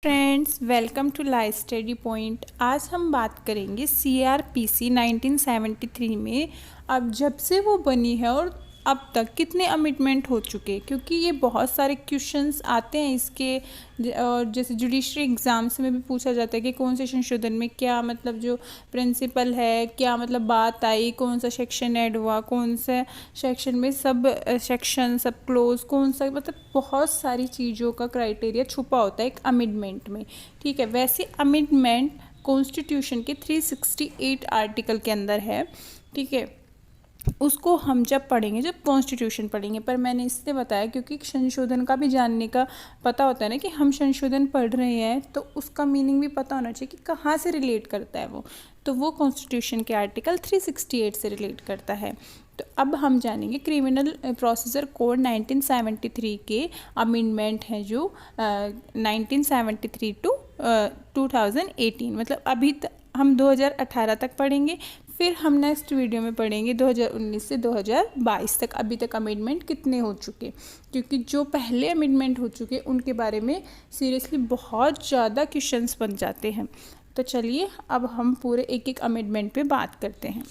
Friends, welcome to life study point. आज हम बात करेंगे सीआरपीसी 1973 में अब जब से वो बनी है और अब तक कितने अमेंडमेंट हो चुके हैं, क्योंकि ये बहुत सारे क्वेश्चंस आते हैं इसके। और जैसे जुडिशरी एग्ज़ाम्स में भी पूछा जाता है कि कौन से संशोधन में क्या मतलब जो प्रिंसिपल है, क्या मतलब बात आई, कौन सा सेक्शन ऐड हुआ, कौन से सेक्शन में सब सेक्शन सब क्लोज कौन सा, मतलब बहुत सारी चीज़ों का क्राइटेरिया छुपा होता है एक अमेंडमेंट में। ठीक है, वैसे अमेंडमेंट कॉन्स्टिट्यूशन के 368 आर्टिकल के अंदर है। ठीक है, उसको हम जब पढ़ेंगे, जब कॉन्स्टिट्यूशन पढ़ेंगे, पर मैंने इसलिए बताया क्योंकि संशोधन का भी जानने का पता होता है ना, कि हम संशोधन पढ़ रहे हैं तो उसका मीनिंग भी पता होना चाहिए कि कहाँ से रिलेट करता है वो। तो वो कॉन्स्टिट्यूशन के आर्टिकल 368 से रिलेट करता है। तो अब हम जानेंगे क्रिमिनल प्रोसीजर कोड 1973 के अमेंडमेंट हैं जो 1973 टू 2018, मतलब अभी हम 2018 तक पढ़ेंगे। फिर हम नेक्स्ट वीडियो में पढ़ेंगे 2019 से 2022 तक अभी तक अमेंडमेंट कितने हो चुके, क्योंकि जो पहले अमेंडमेंट हो चुके उनके बारे में सीरियसली बहुत ज़्यादा क्वेश्चंस बन जाते हैं। तो चलिए अब हम पूरे एक एक अमेंडमेंट पे बात करते हैं।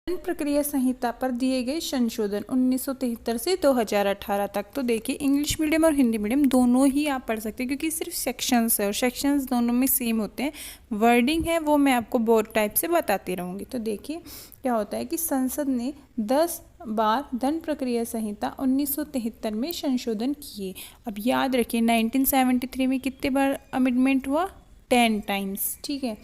दंड प्रक्रिया संहिता पर दिए गए संशोधन 1973 से 2018 तक। तो देखिए, इंग्लिश मीडियम और हिंदी मीडियम दोनों ही आप पढ़ सकते हैं, क्योंकि सिर्फ सेक्शंस है और सेक्शंस दोनों में सेम होते हैं। वर्डिंग है वो मैं आपको बोर्ड टाइप से बताती रहूँगी। तो देखिए क्या होता है कि संसद ने 10 बार दंड प्रक्रिया संहिता 1973 में संशोधन किए। अब याद रखिए 1973 में कितने बार अमेंडमेंट हुआ? 10 टाइम्स। ठीक है,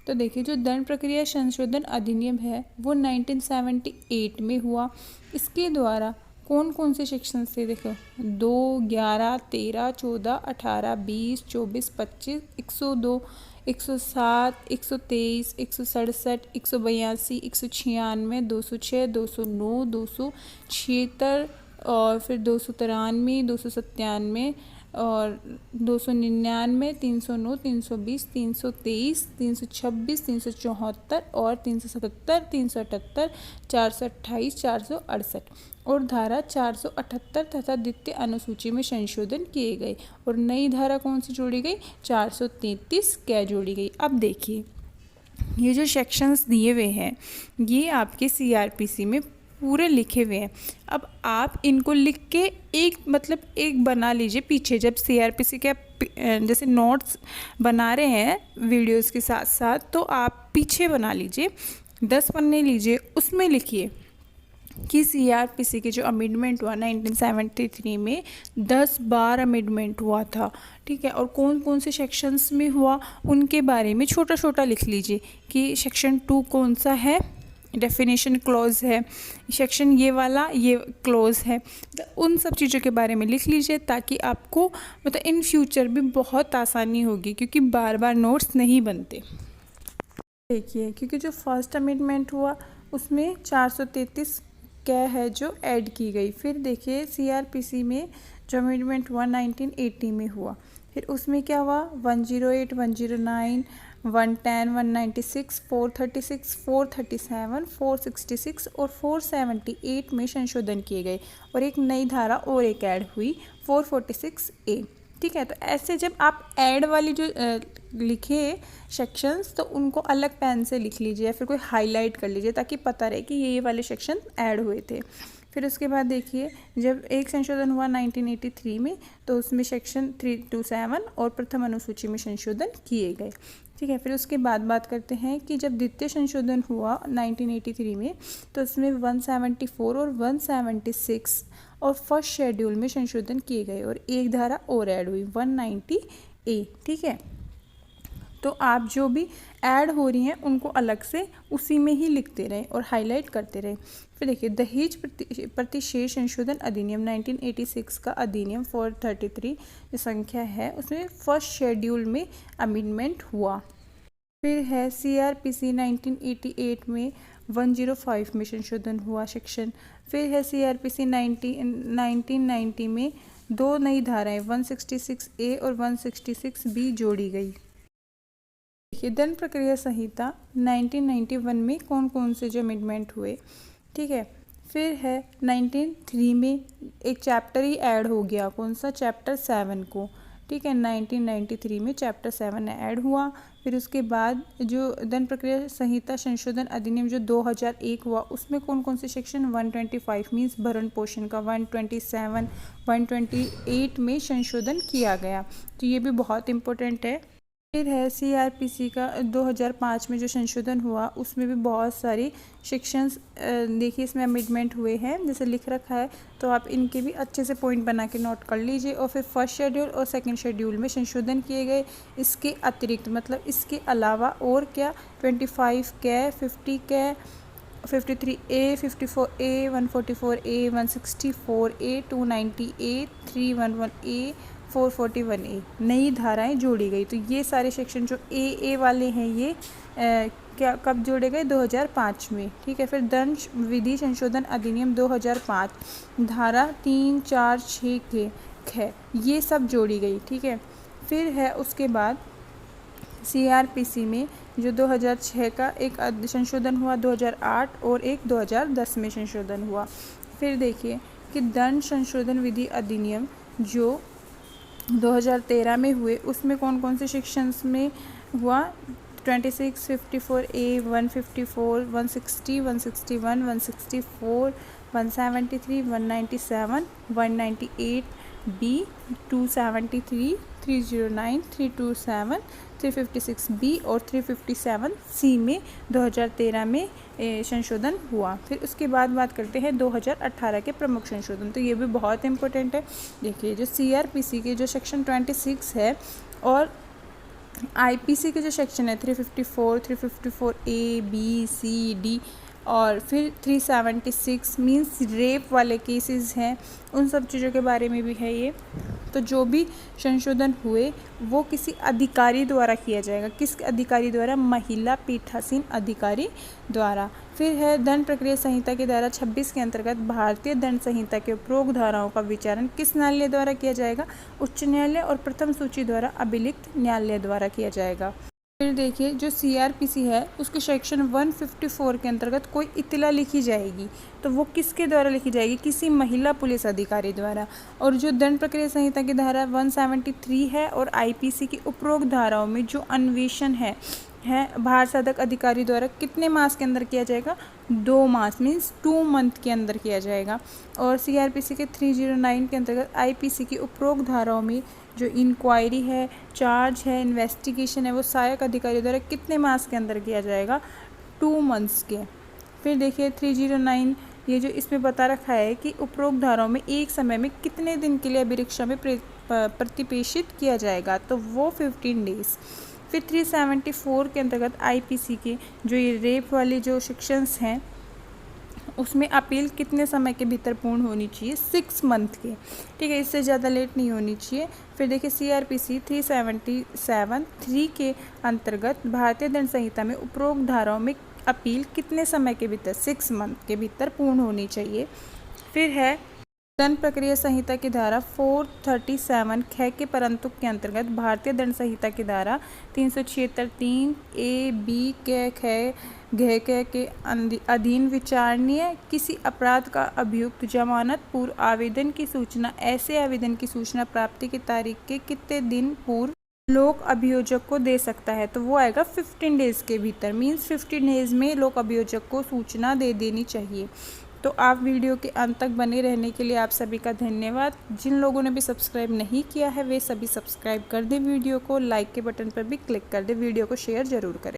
तो देखिए जो दंड प्रक्रिया संशोधन अधिनियम है वो 1978 में हुआ। इसके द्वारा कौन कौन से सेक्शन थे? देखो 2, 11, 13, 14, 18, 20, 24, 25, 102, 107, 123, 167, 182, 196, 206, 209, 276 और फिर 293, 297 और 299, 309, 320, 323, 326, 374 और 377, 378, 428, 468 और धारा 478 तथा द्वितीय अनुसूची में संशोधन किए गए। और नई धारा कौन सी जोड़ी गई? 433 क्या जोड़ी गई? अब देखिए ये जो सेक्शंस दिए हुए हैं ये आपके सीआरपीसी में पूरे लिखे हुए हैं। अब आप इनको लिख के एक बना लीजिए पीछे, जब सीआरपीसी के जैसे नोट्स बना रहे हैं वीडियोस के साथ साथ, तो आप पीछे बना लीजिए, 10 पन्ने लीजिए, उसमें लिखिए कि सीआरपीसी के जो अमेंडमेंट हुआ 1973 में 10 बार अमेंडमेंट हुआ था। ठीक है, और कौन कौन से सेक्शंस में हुआ उनके बारे में छोटा छोटा लिख लीजिए कि सेक्शन 2 कौन सा है, डेफिनेशन क्लॉज है, सेक्शन ये वाला ये क्लॉज है, तो उन सब चीज़ों के बारे में लिख लीजिए ताकि आपको मतलब इन फ्यूचर भी बहुत आसानी होगी, क्योंकि बार बार नोट्स नहीं बनते। देखिए, क्योंकि जो फर्स्ट अमेंडमेंट हुआ उसमें 433 क्या है जो ऐड की गई। फिर देखिए सीआरपीसी में जो अमेंडमेंट हुआ 1980 में हुआ, फिर उसमें क्या हुआ? 108, 109, 110, 196, 436, 437, 466 और 478 में संशोधन किए गए और एक नई धारा और एक ऐड हुई 446A। ठीक है, तो ऐसे जब आप ऐड वाली जो लिखे सेक्शंस तो उनको अलग पेन से लिख लीजिए या फिर कोई हाईलाइट कर लीजिए ताकि पता रहे कि ये वाले सेक्शन ऐड हुए थे। फिर उसके बाद देखिए जब एक संशोधन हुआ 1983 में तो उसमें सेक्शन 327 और प्रथम अनुसूची में संशोधन किए गए। ठीक है, फिर उसके बाद बात करते हैं कि जब द्वितीय संशोधन हुआ 1983 में तो उसमें 174 और 176 और फर्स्ट शेड्यूल में संशोधन किए गए और एक धारा और ऐड हुई 190A। ठीक है, तो आप जो भी ऐड हो रही हैं उनको अलग से उसी में ही लिखते रहें और हाईलाइट करते रहें। फिर देखिए दहेज प्रतिशेष संशोधन अधिनियम 1986 का अधिनियम 433 जो संख्या है उसमें फर्स्ट शेड्यूल में अमेंडमेंट हुआ। फिर है सीआरपीसी 1988 में 105 में संशोधन हुआ सेक्शन। फिर है सीआरपीसी 1990 में 2 नई धाराएं 166A और 166B जोड़ी गई। देखिए दंड प्रक्रिया संहिता 1991 में कौन कौन से जो अमेंडमेंट हुए। ठीक है, फिर है 1903 में एक चैप्टर ही ऐड हो गया, कौन सा? चैप्टर 7 को। ठीक है। 1993 में चैप्टर 7 ऐड हुआ। फिर उसके बाद जो दंड प्रक्रिया संहिता संशोधन अधिनियम जो 2001 हुआ, उसमें कौन कौन से सेक्शन 125 मीन्स भरण पोषण का, 127, 128 में संशोधन किया गया। तो ये भी बहुत इम्पोर्टेंट है। फिर है CRPC का 2005 में जो संशोधन हुआ, उसमें भी बहुत सारी सेक्शंस देखिए इसमें अमेंडमेंट हुए हैं, जैसे लिख रखा है, तो आप इनके भी अच्छे से पॉइंट बना के नोट कर लीजिए। और फिर फर्स्ट शेड्यूल और सेकंड शेड्यूल में संशोधन किए गए। इसके अतिरिक्त मतलब इसके अलावा और क्या, 25 कै, 50 कै, 53A, 54A, 144A, 164A, 290A, 311A, 441A नई धाराएं जोड़ी गई। तो ये सारे सेक्शन जो ए वाले हैं ये क्या कब जोड़े गए, 2005 में, ठीक है। फिर दंड विधि संशोधन अधिनियम 2005 धारा 3, 4, 6 के ये सब जोड़ी गई, ठीक है। फिर है उसके बाद CRPC में जो 2006 का एक संशोधन हुआ, 2008 और एक 2010 में संशोधन हुआ। फिर देखिए कि दंड संशोधन विधि अधिनियम जो 2013 में हुए, उसमें कौन कौन से सेक्शंस में हुआ, 26, 54A, 154, 160, 161, 164, 173, 197, 198B, 273, 309, 327, 356B और 357C में 2013 में संशोधन हुआ। फिर उसके बाद बात करते हैं 2018 के प्रमुख संशोधन। तो ये भी बहुत इंपॉर्टेंट है। देखिए जो CRPC के जो सेक्शन 26 है और IPC के जो सेक्शन है 354, 354A, B, C, D और फिर 376 मीन्स रेप वाले केसेस हैं, उन सब चीज़ों के बारे में भी है ये। तो जो भी संशोधन हुए वो किसी अधिकारी द्वारा किया जाएगा। किस अधिकारी द्वारा, महिला पीठासीन अधिकारी द्वारा। फिर है दंड प्रक्रिया संहिता की धारा 26 के अंतर्गत भारतीय दंड संहिता के उपरोक्त धाराओं का विचारण किस न्यायालय द्वारा किया जाएगा, उच्च न्यायालय और प्रथम सूची द्वारा अभिलिखित न्यायालय द्वारा किया जाएगा। फिर देखिए जो CRPC है उसके सेक्शन 154 के अंतर्गत कोई इत्तला लिखी जाएगी तो वो किसके द्वारा लिखी जाएगी, किसी महिला पुलिस अधिकारी द्वारा। और जो दंड प्रक्रिया संहिता की धारा 173 है और IPC की उपरोक्त धाराओं में जो अन्वेषण है भार साधक अधिकारी द्वारा कितने मास के अंदर किया जाएगा, 2 मास मीन्स 2 मंथ के अंदर किया जाएगा। और CRPC के 309 के अंतर्गत IPC की उपरोक्त धाराओं में जो इंक्वायरी है, चार्ज है, इन्वेस्टिगेशन है, वो सहायक अधिकारी द्वारा कितने मास के अंदर किया जाएगा, 2 मंथ्स के। फिर देखिए 309 ये जो इसमें बता रखा है कि उपरोक्त धाराओं में एक समय में कितने दिन के लिए अभिरक्षा में प्रतिप्रेषित किया जाएगा, तो वो 15 डेज। फिर 374 के अंतर्गत IPC के जो ये रेप वाले जो सेक्शंस हैं उसमें अपील कितने समय के भीतर पूर्ण होनी चाहिए, 6 मंथ के, ठीक है, इससे ज़्यादा लेट नहीं होनी चाहिए। फिर देखिए CRPC 377(3) के अंतर्गत भारतीय दंड संहिता में उपरोक्त धाराओं में अपील कितने समय के भीतर, 6 मंथ के भीतर पूर्ण होनी चाहिए। फिर है दंड प्रक्रिया संहिता की धारा 437 ख के परंतुक के अंतर्गत भारतीय दंड संहिता की धारा 376(3) A, B के ख घ के अधीन विचारणीय किसी अपराध का अभियुक्त जमानत पूर्व आवेदन की सूचना ऐसे आवेदन की सूचना प्राप्ति की तारीख के कितने दिन पूर्व लोक अभियोजक को दे सकता है, तो वो आएगा 15 डेज के भीतर, मीन्स 15 डेज में लोक अभियोजक को सूचना दे देनी चाहिए। तो आप वीडियो के अंत तक बने रहने के लिए आप सभी का धन्यवाद। जिन लोगों ने भी सब्सक्राइब नहीं किया है वे सभी सब्सक्राइब कर दें, वीडियो को लाइक के बटन पर भी क्लिक कर दें, वीडियो को शेयर ज़रूर करें।